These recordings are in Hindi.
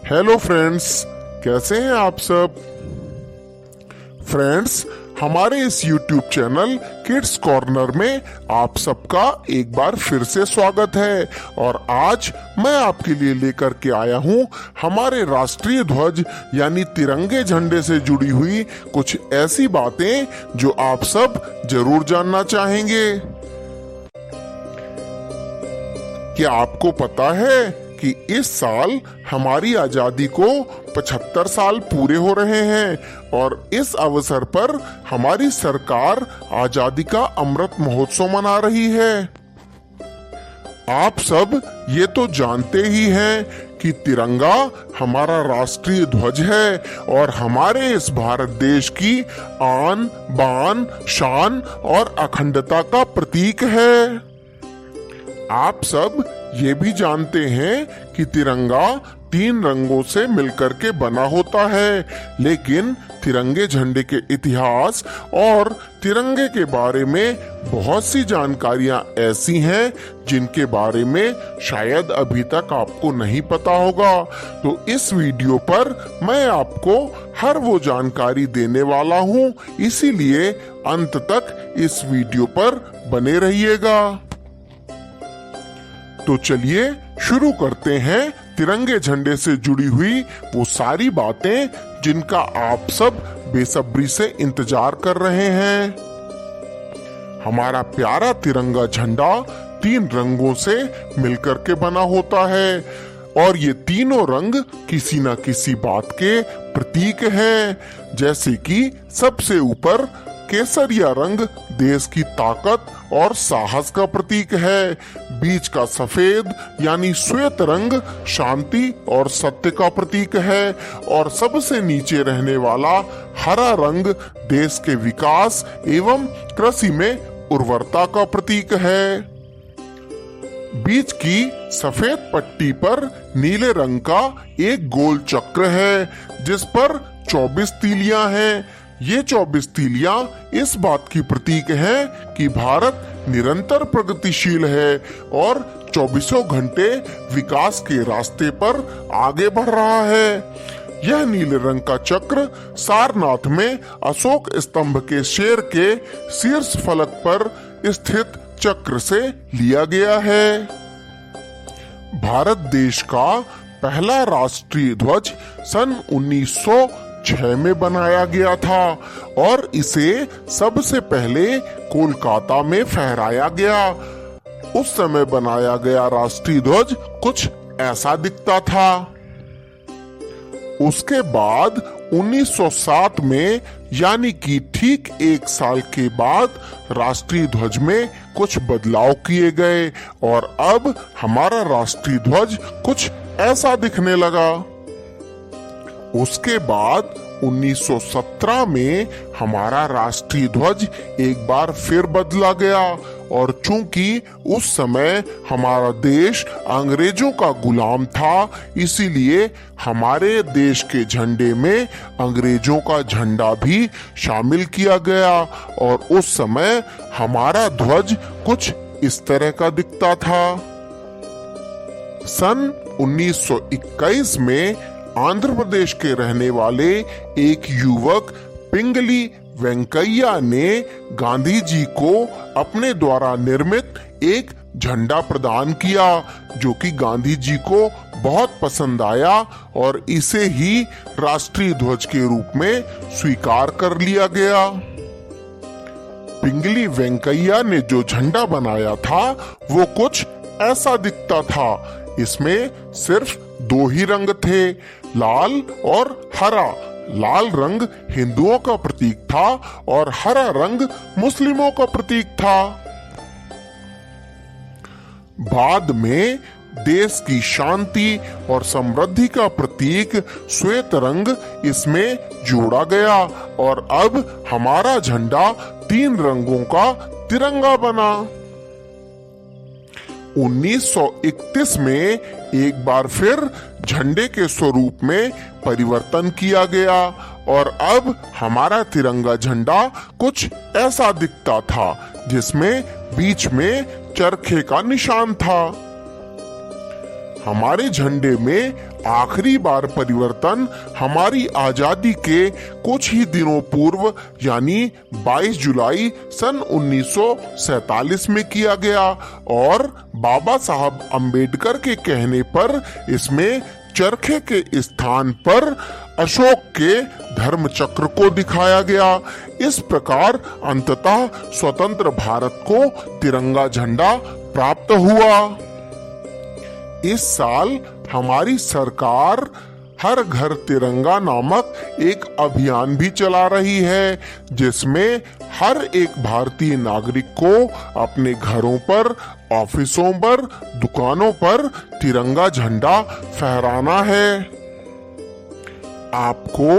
हेलो फ्रेंड्स, कैसे हैं आप सब। फ्रेंड्स, हमारे इस YouTube चैनल किड्स कॉर्नर में आप सबका एक बार फिर से स्वागत है। और आज मैं आपके लिए लेकर के आया हूं हमारे राष्ट्रीय ध्वज यानी तिरंगे झंडे से जुड़ी हुई कुछ ऐसी बातें जो आप सब जरूर जानना चाहेंगे। क्या आपको पता है कि इस साल हमारी आजादी को 75 साल पूरे हो रहे हैं और इस अवसर पर हमारी सरकार आजादी का अमृत महोत्सव मना रही है। आप सब ये तो जानते ही हैं कि तिरंगा हमारा राष्ट्रीय ध्वज है और हमारे इस भारत देश की आन बान शान और अखंडता का प्रतीक है। आप सब ये भी जानते हैं कि तिरंगा 3 रंगों से मिलकर के बना होता है, लेकिन तिरंगे झंडे के इतिहास और तिरंगे के बारे में बहुत सी जानकारियां ऐसी हैं जिनके बारे में शायद अभी तक आपको नहीं पता होगा। तो इस वीडियो पर मैं आपको हर वो जानकारी देने वाला हूं, इसीलिए अंत तक इस वीडियो पर बने रहिएगा। तो चलिए शुरू करते हैं तिरंगे झंडे से जुड़ी हुई वो सारी बातें जिनका आप सब बेसब्री से इंतजार कर रहे हैं। हमारा प्यारा तिरंगा झंडा 3 रंगों से मिलकर के बना होता है और ये तीनों रंग किसी न किसी बात के प्रतीक हैं। जैसे कि सबसे ऊपर केसरिया रंग देश की ताकत और साहस का प्रतीक है, बीच का सफेद यानी श्वेत रंग शांति और सत्य का प्रतीक है और सबसे नीचे रहने वाला हरा रंग देश के विकास एवं कृषि में उर्वरता का प्रतीक है। बीच की सफेद पट्टी पर नीले रंग का एक गोल चक्र है जिस पर 24 तीलियां हैं। ये 24 तीलियां इस बात की प्रतीक है कि भारत निरंतर प्रगतिशील है और 24 घंटे विकास के रास्ते पर आगे बढ़ रहा है। यह नीले रंग का चक्र सारनाथ में अशोक स्तंभ के शेर के शीर्ष फलक पर स्थित चक्र से लिया गया है। भारत देश का पहला राष्ट्रीय ध्वज सन 1906 में बनाया गया था और इसे सबसे पहले कोलकाता में फहराया गया। उस समय बनाया गया राष्ट्रीय ध्वज कुछ ऐसा दिखता था। उसके बाद 1907 में यानी कि ठीक 1 साल के बाद राष्ट्रीय ध्वज में कुछ बदलाव किए गए और अब हमारा राष्ट्रीय ध्वज कुछ ऐसा दिखने लगा। उसके बाद 1917 में हमारा राष्ट्रीय ध्वज एक बार फिर बदला गया और चूंकि उस समय हमारा देश अंग्रेजों का गुलाम था, इसीलिए हमारे देश के झंडे में अंग्रेजों का झंडा भी शामिल किया गया और उस समय हमारा ध्वज कुछ इस तरह का दिखता था। सन 1921 में आंध्र प्रदेश के रहने वाले एक युवक पिंगली वेंकैया ने गांधी जी को अपने द्वारा निर्मित एक झंडा प्रदान किया जो कि गांधी जी को बहुत पसंद आया और इसे ही राष्ट्रीय ध्वज के रूप में स्वीकार कर लिया गया। पिंगली वेंकैया ने जो झंडा बनाया था वो कुछ ऐसा दिखता था। इसमें सिर्फ 2 ही रंग थे, लाल और हरा। लाल रंग हिंदुओं का प्रतीक था और हरा रंग मुस्लिमों का प्रतीक था। बाद में देश की शांति और समृद्धि का प्रतीक श्वेत रंग इसमें जोड़ा गया और अब हमारा झंडा 3 रंगों का तिरंगा बना। 1931 में एक बार फिर झंडे के स्वरूप में परिवर्तन किया गया और अब हमारा तिरंगा झंडा कुछ ऐसा दिखता था जिसमें बीच में चरखे का निशान था। हमारे झंडे में आखिरी बार परिवर्तन हमारी आजादी के कुछ ही दिनों पूर्व यानी 22 जुलाई सन 1947 में किया गया और बाबा साहब अंबेडकर के कहने पर इसमें चरखे के स्थान पर अशोक के धर्म चक्र को दिखाया गया। इस प्रकार अंततः स्वतंत्र भारत को तिरंगा झंडा प्राप्त हुआ। इस साल हमारी सरकार हर घर तिरंगा नामक एक अभियान भी चला रही है, जिसमें हर एक भारतीय नागरिक को अपने घरों पर, ऑफिसों पर, दुकानों पर तिरंगा झंडा फहराना है। आपको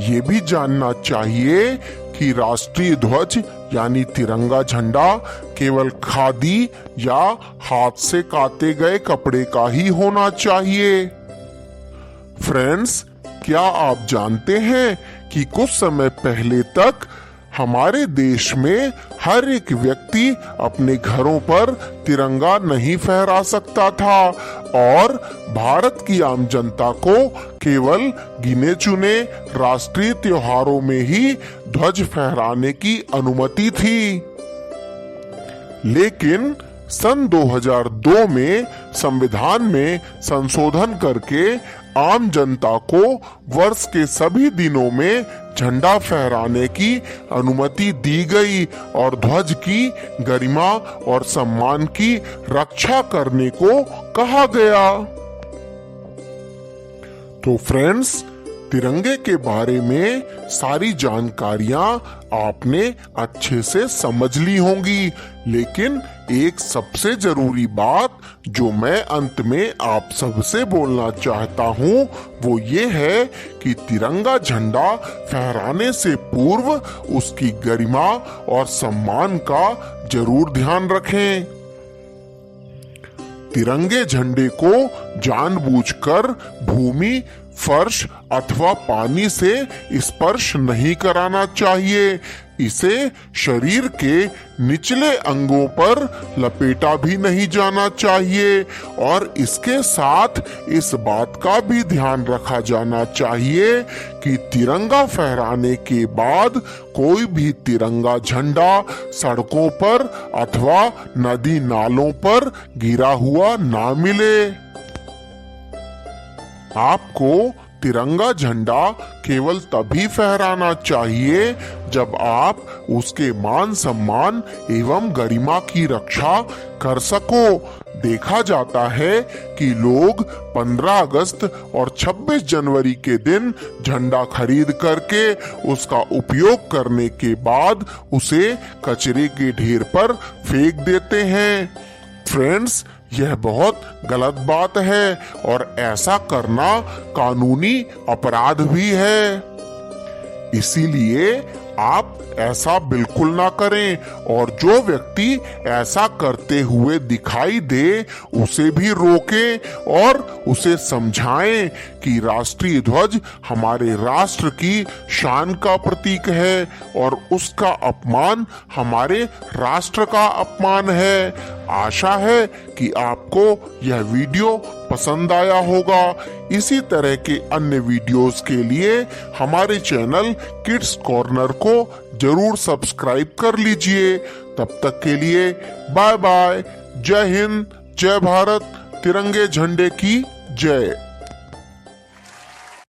ये भी जानना चाहिए कि राष्ट्रीय ध्वज यानी तिरंगा झंडा केवल खादी या हाथ से काते गए कपड़े का ही होना चाहिए। फ्रेंड्स, क्या आप जानते हैं कि कुछ समय पहले तक हमारे देश में हर एक व्यक्ति अपने घरों पर तिरंगा नहीं फहरा सकता था और भारत की आम जनता को केवल गिने चुने राष्ट्रीय त्योहारों में ही ध्वज फहराने की अनुमति थी। लेकिन सन 2002 में संविधान में संशोधन करके आम जनता को वर्ष के सभी दिनों में झंडा फहराने की अनुमति दी गई और ध्वज की गरिमा और सम्मान की रक्षा करने को कहा गया। तो फ्रेंड्स, तिरंगे के बारे में सारी जानकारियां आपने अच्छे से समझ ली होंगी, लेकिन एक सबसे जरूरी बात जो मैं अंत में आप सबसे बोलना चाहता हूं वो ये है कि तिरंगा झंडा फहराने से पूर्व उसकी गरिमा और सम्मान का जरूर ध्यान रखें। तिरंगे झंडे को जानबूझकर भूमि, फर्श अथवा पानी से स्पर्श नहीं कराना चाहिए। इसे शरीर के निचले अंगों पर लपेटा भी नहीं जाना चाहिए और इसके साथ इस बात का भी ध्यान रखा जाना चाहिए कि तिरंगा फहराने के बाद कोई भी तिरंगा झंडा सड़कों पर अथवा नदी नालों पर गिरा हुआ ना मिले। आपको तिरंगा झंडा केवल तभी फहराना चाहिए जब आप उसके मान सम्मान एवं गरिमा की रक्षा कर सको। देखा जाता है कि लोग 15 अगस्त और 26 जनवरी के दिन झंडा खरीद करके उसका उपयोग करने के बाद उसे कचरे के ढेर पर फेंक देते हैं। फ्रेंड्स, यह बहुत गलत बात है और ऐसा करना कानूनी अपराध भी है। इसीलिए आप ऐसा बिल्कुल ना करें और जो व्यक्ति ऐसा करते हुए दिखाई दे उसे भी रोकें और उसे समझाएं कि राष्ट्रीय ध्वज हमारे राष्ट्र की शान का प्रतीक है और उसका अपमान हमारे राष्ट्र का अपमान है। आशा है कि आपको यह वीडियो पसंद आया होगा। इसी तरह के अन्य वीडियोस के लिए हमारे चैनल किड्स कॉर्नर को जरूर सब्सक्राइब कर लीजिए। तब तक के लिए बाय बाय। जय हिंद, जय भारत, तिरंगे झंडे की जय।